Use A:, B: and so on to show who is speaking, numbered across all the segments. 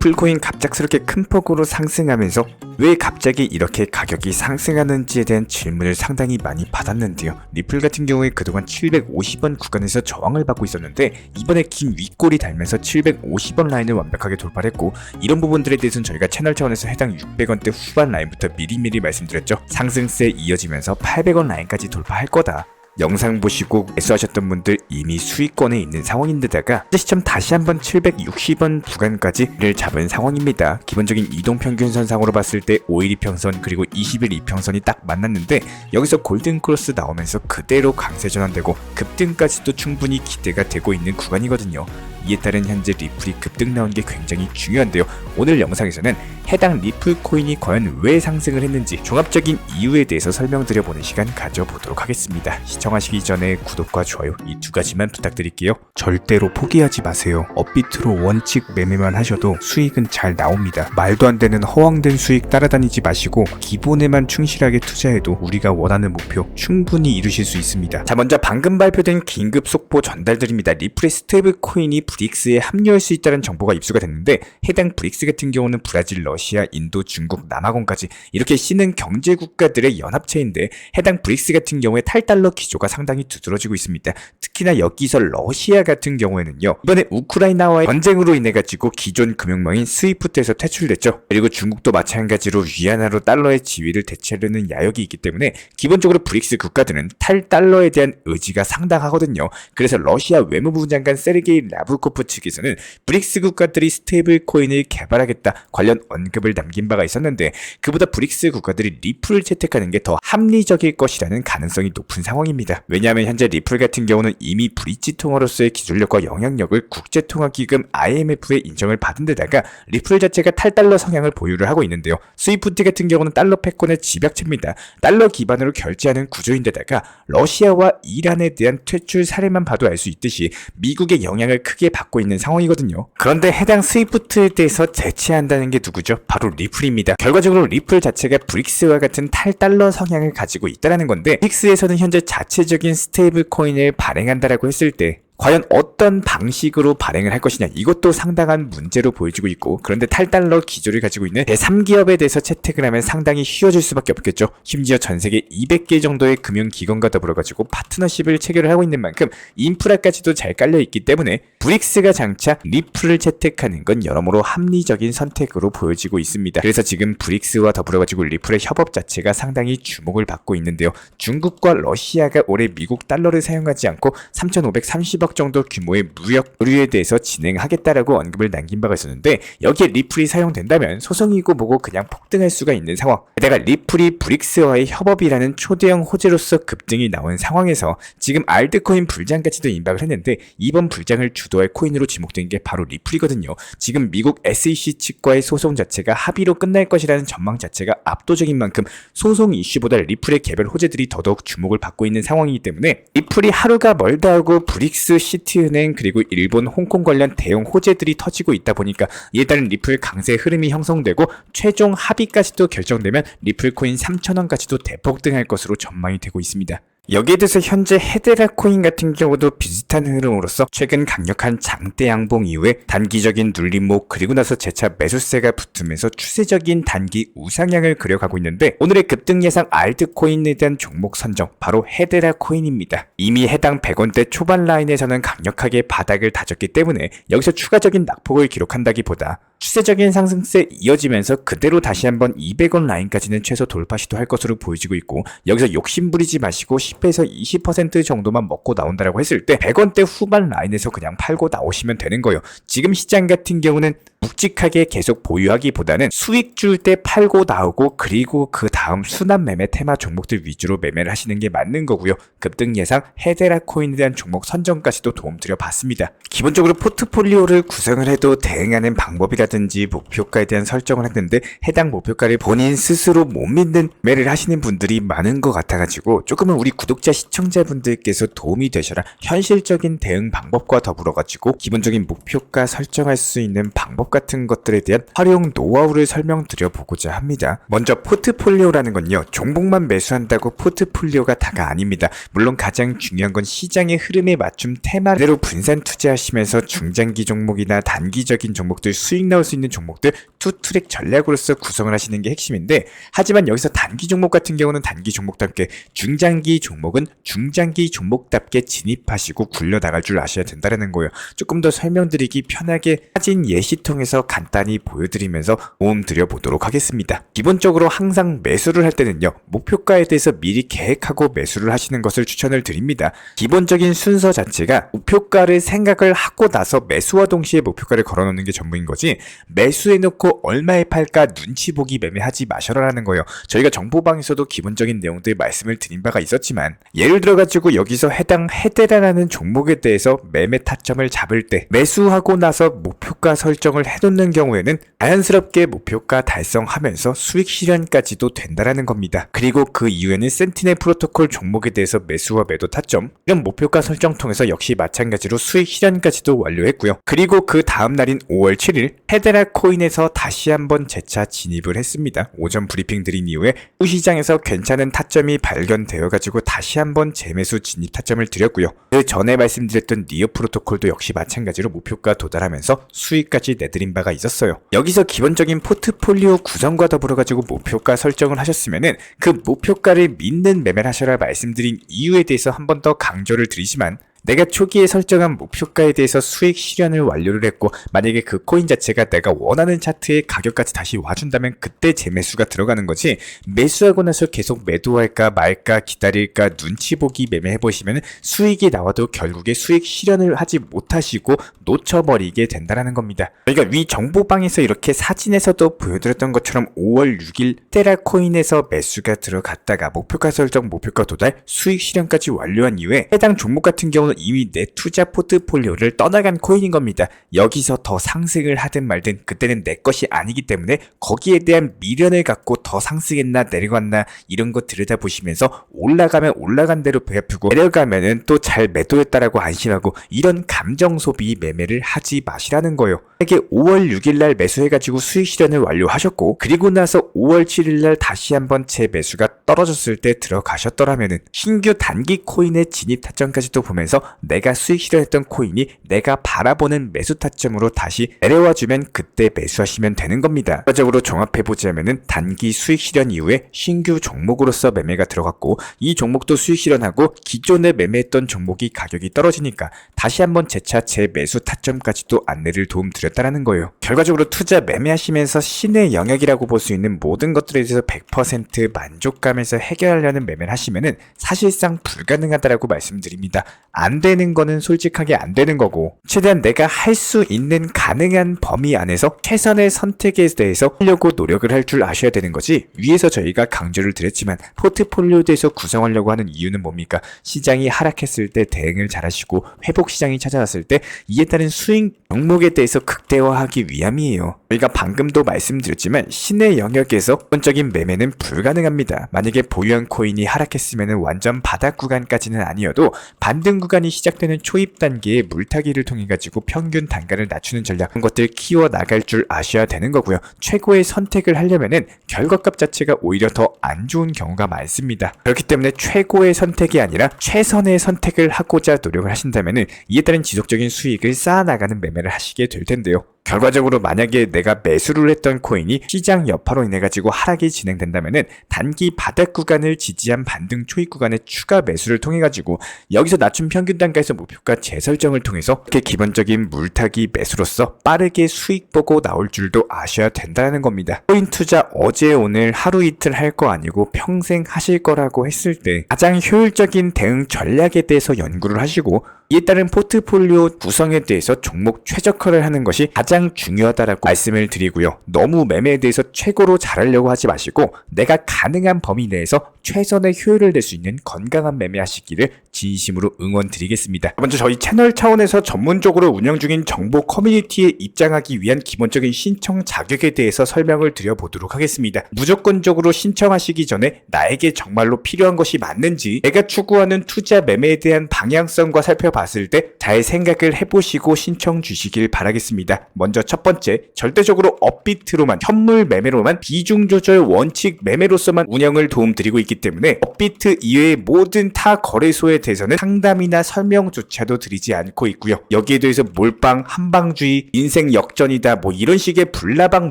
A: 리플코인 갑작스럽게 큰 폭으로 상승하면서 왜 갑자기 이렇게 가격이 상승하는지에 대한 질문을 상당히 많이 받았는데요. 리플 같은 경우에 그동안 750원 구간에서 저항을 받고 있었는데 이번에 긴 윗골이 달면서 750원 라인을 완벽하게 돌파를 했고, 이런 부분들에 대해서는 저희가 채널 차원에서 해당 600원대 후반 라인부터 미리미리 말씀드렸죠. 상승세 이어지면서 800원 라인까지 돌파할 거다. 영상 보시고 매수하셨던 분들 이미 수익권에 있는 상황인데다가 시점 다시 한번 760원 구간까지를 잡은 상황입니다. 기본적인 이동평균선상으로 봤을 때 5일 이평선 그리고 20일 이평선이 딱 만났는데 여기서 골든크로스 나오면서 그대로 강세 전환되고 급등까지도 충분히 기대가 되고 있는 구간이거든요. 이에 따른 현재 리플이 급등 나온 게 굉장히 중요한데요. 오늘 영상에서는 해당 리플 코인이 과연 왜 상승을 했는지 종합적인 이유에 대해서 설명드려보는 시간 가져보도록 하겠습니다. 시청하시기 전에 구독과 좋아요 이 두 가지만 부탁드릴게요. 절대로 포기하지 마세요. 업비트로 원칙 매매만 하셔도 수익은 잘 나옵니다. 말도 안 되는 허황된 수익 따라다니지 마시고 기본에만 충실하게 투자해도 우리가 원하는 목표 충분히 이루실 수 있습니다. 자, 먼저 방금 발표된 긴급 속보 전달드립니다. 리플의 스테이블 코인이 브릭스에 합류할 수 있다는 정보가 입수가 됐는데, 해당 브릭스 같은 경우는 브라질, 러시아, 인도, 중국, 남아공까지 이렇게 C는 경제 국가들의 연합체인데, 해당 브릭스 같은 경우에 탈달러 기조가 상당히 두드러지고 있습니다. 특히나 여기서 러시아 같은 경우에는요, 이번에 우크라이나와의 전쟁으로 인해 가지고 기존 금융망인 스위프트에서 퇴출됐죠. 그리고 중국도 마찬가지로 위안화로 달러의 지위를 되찾으려는 야욕이 있기 때문에 기본적으로 브릭스 국가들은 탈달러에 대한 의지가 상당하거든요. 그래서 러시아 외무부 장관 세르게이 라브코프 측에서는 브릭스 국가들이 스테이블 코인을 개발하겠다 관련 언급을 남긴 바가 있었는데, 그보다 브릭스 국가들이 리플을 채택하는 게 더 합리적일 것이라는 가능성이 높은 상황입니다. 왜냐하면 현재 리플 같은 경우는 이미 브릿지 통화로서의 기술력과 영향력을 국제통화기금 IMF의 인정을 받은 데다가 리플 자체가 탈달러 성향을 보유를 하고 있는데요. 스위프트 같은 경우는 달러 패권의 집약체입니다. 달러 기반으로 결제하는 구조인데다가 러시아와 이란에 대한 퇴출 사례만 봐도 알 수 있듯이 미국의 영향을 크게 받고 있는 상황이거든요. 그런데 해당 스위프트에 대해서 제치한다는 게 누구죠? 바로 리플입니다. 결과적으로 리플 자체가 브릭스와 같은 탈달러 성향을 가지고 있다는 건데, 브릭스에서는 현재 자체적인 스테이블 코인을 발행한다라고 했을 때 과연 어떤 방식으로 발행을 할 것이냐, 이것도 상당한 문제로 보여지고 있고, 그런데 탈달러 기조를 가지고 있는 제3기업에 대해서 채택을 하면 상당히 쉬워질 수밖에 없겠죠. 심지어 전세계 200개 정도의 금융기관과 더불어가지고 파트너십을 체결을 하고 있는 만큼 인프라까지도 잘 깔려있기 때문에 브릭스가 장차 리플을 채택하는 건 여러모로 합리적인 선택으로 보여지고 있습니다. 그래서 지금 브릭스와 더불어가지고 리플의 협업 자체가 상당히 주목을 받고 있는데요. 중국과 러시아가 올해 미국 달러를 사용하지 않고 3,530억 정도 규모의 무역 의류에 대해서 진행하겠다라고 언급을 남긴 바가 있었는데, 여기에 리플이 사용된다면 소송이고 뭐고 그냥 폭등할 수가 있는 상황, 게다가 리플이 브릭스와의 협업이라는 초대형 호재로서 급등이 나온 상황에서 지금 알트코인 불장까지도 임박을 했는데, 이번 불장을 주도할 코인으로 지목된 게 바로 리플이거든요. 지금 미국 SEC 측과의 소송 자체가 합의로 끝날 것이라는 전망 자체가 압도적인 만큼 소송 이슈보다 리플의 개별 호재들이 더더욱 주목을 받고 있는 상황이기 때문에 리플이 하루가 멀다 하고 브릭스, 시티은행 그리고 일본, 홍콩 관련 대형 호재들이 터지고 있다 보니까 이에 따른 리플 강세 흐름이 형성되고 최종 합의까지도 결정되면 리플 코인 3,000원까지도 대폭등할 것으로 전망이 되고 있습니다. 여기에 대해서 현재 헤데라 코인 같은 경우도 비슷한 흐름으로서 최근 강력한 장대 양봉 이후에 단기적인 눌림목 그리고 나서 재차 매수세가 붙으면서 추세적인 단기 우상향을 그려가고 있는데, 오늘의 급등 예상 알트코인에 대한 종목 선정 바로 헤데라 코인입니다. 이미 해당 100원대 초반 라인에서는 강력하게 바닥을 다졌기 때문에 여기서 추가적인 낙폭을 기록한다기보다 추세적인 상승세 이어지면서 그대로 다시 한번 200원 라인까지는 최소 돌파 시도할 것으로 보여지고 있고, 여기서 욕심 부리지 마시고 10에서 20% 정도만 먹고 나온다라고 했을 때 100원대 후반 라인에서 그냥 팔고 나오시면 되는 거예요. 지금 시장 같은 경우는 묵직하게 계속 보유하기보다는 수익 줄 때 팔고 나오고, 그리고 그 다음 순환 매매 테마 종목들 위주로 매매를 하시는 게 맞는 거고요. 급등 예상 헤데라 코인에 대한 종목 선정까지도 도움드려 봤습니다. 기본적으로 포트폴리오를 구성을 해도 대응하는 방법이라든지 목표가에 대한 설정을 했는데, 해당 목표가를 본인 스스로 못 믿는 매매를 하시는 분들이 많은 것 같아가지고 조금은 우리 구독자 시청자분들께서 도움이 되셔라 현실적인 대응 방법과 더불어가지고 기본적인 목표가 설정할 수 있는 방법 방법 같은 것들에 대한 활용 노하우를 설명드려 보고자 합니다. 먼저 포트폴리오라는 건요, 종목만 매수한다고 포트폴리오가 다가 아닙니다. 물론 가장 중요한 건 시장의 흐름에 맞춤 테마대로 분산 투자하시면서 중장기 종목이나 단기적인 종목들, 수익 나올 수 있는 종목들 투트랙 전략으로서 구성을 하시는 게 핵심인데, 하지만 여기서 단기 종목 같은 경우는 단기 종목답게, 중장기 종목은 중장기 종목답게 진입하시고 굴려나갈 줄 아셔야 된다는 거예요. 조금 더 설명드리기 편하게 사진 예시 통해서 간단히 보여드리면서 도움 드려보도록 하겠습니다. 기본적으로 항상 매수를 할 때는요, 목표가에 대해서 미리 계획하고 매수를 하시는 것을 추천을 드립니다. 기본적인 순서 자체가 목표가를 생각을 하고 나서 매수와 동시에 목표가를 걸어놓는 게 전부인 거지, 매수해놓고 얼마에 팔까 눈치 보기 매매하지 마셔라라는 거예요. 저희가 정보방에서도 기본적인 내용들 말씀을 드린 바가 있었지만, 예를 들어가지고 여기서 해당 헤데라라는 종목에 대해서 매매 타점을 잡을 때 매수하고 나서 목표가 설정을 해놓는 경우에는 자연스럽게 목표가 달성하면서 수익 실현까지도 된다라는 겁니다. 그리고 그 이후에는 센티넬 프로토콜 종목에 대해서 매수와 매도 타점, 이런 목표가 설정 통해서 역시 마찬가지로 수익 실현까지도 완료했고요. 그리고 그 다음 날인 5월 7일 헤데라 코인에서 다시 한번 재차 진입을 했습니다. 오전 브리핑 드린 이후에 시장에서 괜찮은 타점이 발견되어가지고 다시 한번 재매수 진입 타점을 드렸고요. 그 전에 말씀드렸던 니어 프로토콜도 역시 마찬가지로 목표가 도달하면서 수익까지 내드린 바가 있었어요. 여기서 기본적인 포트폴리오 구성과 더불어가지고 목표가 설정을 하셨으면은 그 목표가를 믿는 매매를 하셔라 말씀드린 이유에 대해서 한 번 더 강조를 드리지만, 내가 초기에 설정한 목표가에 대해서 수익 실현을 완료를 했고, 만약에 그 코인 자체가 내가 원하는 차트의 가격까지 다시 와준다면 그때 재매수가 들어가는 거지, 매수하고 나서 계속 매도할까 말까 기다릴까 눈치 보기 매매해보시면 수익이 나와도 결국에 수익 실현을 하지 못하시고 놓쳐버리게 된다는 겁니다. 그러니까 위 정보방에서 이렇게 사진에서도 보여드렸던 것처럼 5월 6일 테라 코인에서 매수가 들어갔다가 목표가 설정, 목표가 도달, 수익 실현까지 완료한 이후에 해당 종목 같은 경우는 이미 내 투자 포트폴리오를 떠나간 코인인 겁니다. 여기서 더 상승을 하든 말든 그때는 내 것이 아니기 때문에 거기에 대한 미련을 갖고 더 상승했나 내려갔나 이런 거 들여다보시면서 올라가면 올라간 대로 배 아프고 내려가면은 또 잘 매도했다라고 안심하고 이런 감정 소비 매매를 하지 마시라는 거예요. 이게 5월 6일날 매수해가지고 수익 실현을 완료하셨고, 그리고 나서 5월 7일날 다시 한번 재매수가 떨어졌을 때 들어가셨더라면은 신규 단기 코인의 진입 타점까지도 보면서 내가 수익 실현했던 코인이 내가 바라보는 매수 타점으로 다시 내려와주면 그때 매수하시면 되는 겁니다. 결과적으로 종합해보자면은 단기 수익 실현 이후에 신규 종목으로서 매매가 들어갔고, 이 종목도 수익 실현하고 기존에 매매했던 종목이 가격이 떨어지니까 다시 한번 재차 재매수 타점까지도 안내를 도움드렸다라는 거예요. 결과적으로 투자 매매하시면서 신의 영역이라고 볼 수 있는 모든 것들에 대해서 100% 만족감에서 해결하려는 매매를 하시면은 사실상 불가능하다라고 말씀드립니다. 안 되는 거는 솔직하게 안 되는 거고, 최대한 내가 할 수 있는 가능한 범위 안에서 최선의 선택에 대해서 하려고 노력을 할 줄 아셔야 되는 거지, 위에서 저희가 강조를 드렸지만 포트폴리오에 대해서 구성하려고 하는 이유는 뭡니까? 시장이 하락했을 때 대응을 잘하시고 회복 시장이 찾아왔을 때 이에 따른 수익 종목에 대해서 극대화하기 위함이에요. 저희가 방금도 말씀드렸지만 신의 영역에서 기본적인 매매는 불가능합니다. 만약에 보유한 코인이 하락했으면 완전 바닥 구간까지는 아니어도 반등 구간이 시작되는 초입 단계의 물타기를 통해 가지고 평균 단가를 낮추는 전략, 그런 것들 키워 나갈 줄 아셔야 되는 거고요. 최고의 선택을 하려면은 결과값 자체가 오히려 더 안 좋은 경우가 많습니다. 그렇기 때문에 최고의 선택이 아니라 최선의 선택을 하고자 노력을 하신다면은 이에 따른 지속적인 수익을 쌓아나가는 매매를 하시게 될 텐데요. 결과적으로 만약에 내가 매수를 했던 코인이 시장 여파로 인해 가지고 하락이 진행된다면은 단기 바닥 구간을 지지한 반등 초입 구간의 추가 매수를 통해 가지고 여기서 낮춘 평균 단가에서 목표가 재설정을 통해서 이렇게 기본적인 물타기 매수로서 빠르게 수익 보고 나올 줄도 아셔야 된다는 겁니다. 코인 투자 어제 오늘 하루 이틀 할 거 아니고 평생 하실 거라고 했을 때 가장 효율적인 대응 전략에 대해서 연구를 하시고, 이에 따른 포트폴리오 구성에 대해서 종목 최적화를 하는 것이 가장 중요하다라고 말씀을 드리고요. 너무 매매에 대해서 최고로 잘하려고 하지 마시고 내가 가능한 범위 내에서 최선의 효율을 낼 수 있는 건강한 매매하시기를 진심으로 응원드리겠습니다. 먼저 저희 채널 차원에서 전문적으로 운영 중인 정보 커뮤니티에 입장하기 위한 기본적인 신청 자격에 대해서 설명을 드려보도록 하겠습니다. 무조건적으로 신청하시기 전에 나에게 정말로 필요한 것이 맞는지, 내가 추구하는 투자 매매에 대한 방향성과 살펴봤을 때 잘 생각을 해보시고 신청 주시길 바라겠습니다. 먼저 첫 번째, 절대적으로 업비트로만, 현물 매매로만, 비중 조절 원칙 매매로서만 운영을 도움드리고 있기 때문에 업비트 이외의 모든 타 거래소에 대해서는 상담이나 설명조차도 드리지 않고 있고요. 여기에 대해서 몰빵, 한방주의, 인생 역전이다 뭐 이런 식의 불나방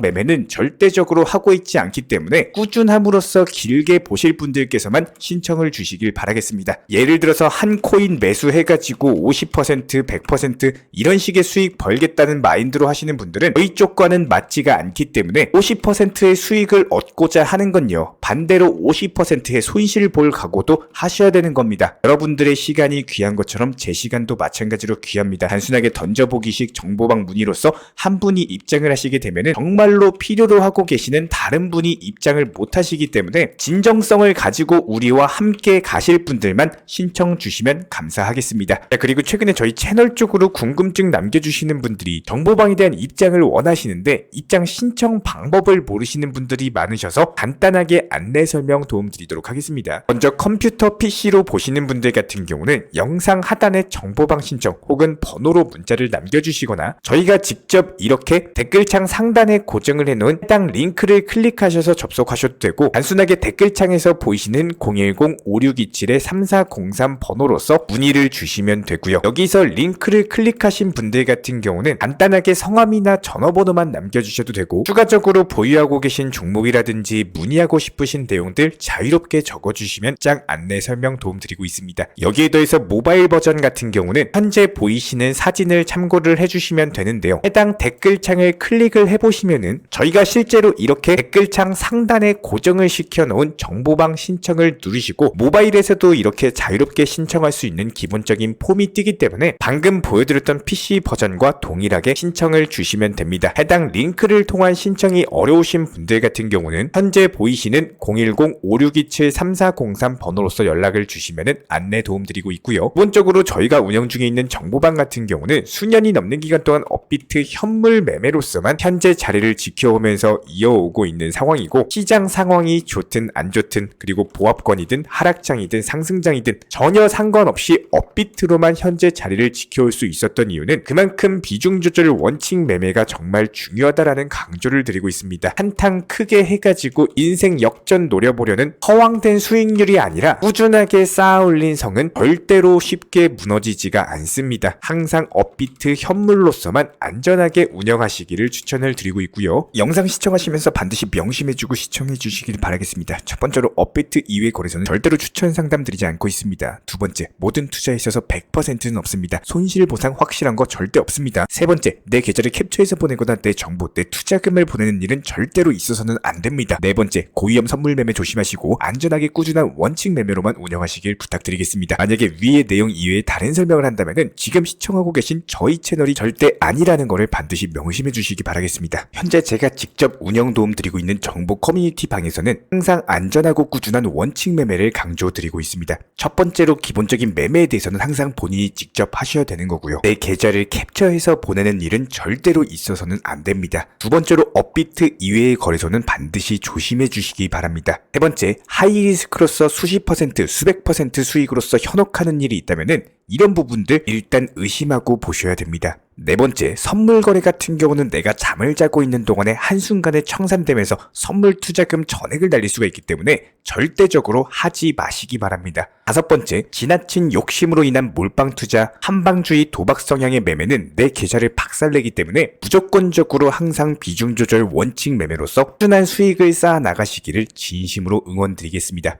A: 매매는 절대적으로 하고 있지 않기 때문에 꾸준함으로써 길게 보실 분들께서만 신청을 주시길 바라겠습니다. 예를 들어서 한 코인 매수해가지고 50%, 100% 이런 식의 수익 벌겠다는 마인드로 하시는 분들은 저희 쪽과는 맞지가 않기 때문에 50%의 수익을 얻고자 하는 건요, 반대로 50%의 손실 볼 각오도 하셔야 되는 겁니다. 여러분들의 시간이 귀한 것처럼 제 시간도 마찬가지로 귀합니다. 단순하게 던져보기식 정보방 문의로서 한 분이 입장을 하시게 되면 정말로 필요로 하고 계시는 다른 분이 입장을 못 하시기 때문에 진정성을 가지고 우리와 함께 가실 분들만 신청 주시면 감사하겠습니다. 그리고 최근에 저희 채널 쪽으로 궁금증 남겨주시는 분들이 정보방에 대한 입장을 원하시는데 입장 신청 방법을 모르시는 분들이 많으셔서 간단하게 안내 설명 도움드리도록 하겠습니다. 먼저 컴퓨터 PC로 보시는 분들 같은 경우는 영상 하단에 정보방 신청 혹은 번호로 문자를 남겨주시거나 저희가 직접 이렇게 댓글창 상단에 고정을 해놓은 해당 링크를 클릭하셔서 접속하셔도 되고, 단순하게 댓글창에서 보이시는 010-5627-3403 번호로서 문의를 주시면 되고요. 여기서 링크를 클릭하신 분들 같은 경우는 간단하게 성함이나 전화번호만 남겨주셔도 되고, 추가적으로 보유하고 계신 종목이라든지 문의하고 싶으신 내용들 자유롭게 적어주시면 짝 안내 설명 도움드리고 있습니다. 여기에 더해서 모바일 버전 같은 경우는 현재 보이시는 사진을 참고를 해주시면 되는데요. 해당 댓글창을 클릭을 해보시면은 저희가 실제로 이렇게 댓글창 상단에 고정을 시켜놓은 정보방 신청을 누르시고 모바일에서도 이렇게 자유롭게 신청할 수 있는 기본적인 폼이 뜨기 때문에 방금 보여드렸던 PC 버전과 동일하게 신청을 주시면 됩니다. 해당 링크를 통한 신청이 어려우신 분들 같은 경우는 현재 보이시는 010-5627-3403 번호로서 연락을 주시면 안내 도움드리고 있고요. 기본적으로 저희가 운영 중에 있는 정보방 같은 경우는 수년이 넘는 기간 동안 업비트 현물 매매로서만 현재 자리를 지켜오면서 이어오고 있는 상황이고, 시장 상황이 좋든 안 좋든 그리고 보합권이든 하락장이든 상승장이든 전혀 상관없이 업비트로만 현재 자리를 지켜올 수 있었던 이유는 그만큼 비중 조절 원칙 매매가 정말 중요하다라는 강조를 드리고 있습니다. 한탕 크게 해가지고 인생 역전 노려보려는 허황된 수익률이 아니라 꾸준하게 쌓아 올린 성은 절대로 쉽게 무너지지가 않습니다. 항상 업비트 현물로서만 안전하게 운영하시기를 추천을 드리고 있고요. 영상 시청하시면서 반드시 명심해주고 시청해 주시길 바라겠습니다. 첫 번째로 업비트 이외 거래소는 절대로 추천 상담 드리지 않고 있습니다. 두 번째, 모든 투자에 있어서 100%는 없습니다. 손실 보상 확실한 거 절대 없습니다. 세 번째, 내 계좌를 캡처해서 보내거나 내 정보, 내 투자금을 보내는 일은 절대로 있어서는 안 됩니다. 네 번째, 고위험 선물 매매 조심하시고 안전하게 꾸준한 원칙 매매로만 운영하시길 부탁드리겠습니다. 만약에 위의 내용 이외에 다른 설명을 한다면 지금 시청하고 계신 저희 채널이 절대 아니라는 것을 반드시 명심해 주시기 바라겠습니다. 현재 제가 직접 운영 도움 드리고 있는 정보 커뮤니티 방에서는 항상 안전하고 꾸준한 원칙 매매를 강조드리고 있습니다. 첫 번째로 기본적인 매매에 대해서는 항상 본인이 직접 하셔야 되는 거고요. 내 계좌를 캡처해서 보내는 일은 절대로 있어서는 안 됩니다. 두 번째로 업비트 이외의 거래소는 반드시 조심해 주시기 바랍니다. 세 번째, 하이리스크로서 수십 퍼센트, 수백 퍼센트 수익으로서 현혹하는 일이 있다면 이런 부분들 일단 의심하고 보셔야 됩니다. 네 번째, 선물 거래 같은 경우는 내가 잠을 자고 있는 동안에 한순간에 청산되면서 선물 투자금 전액을 날릴 수가 있기 때문에 절대적으로 하지 마시기 바랍니다. 다섯 번째, 지나친 욕심으로 인한 몰빵 투자, 한방주의 도박 성향의 매매는 내 계좌를 박살내기 때문에 무조건적으로 항상 비중 조절 원칙 매매로서 꾸준한 수익을 쌓아 나가시기를 진심으로 응원드리겠습니다.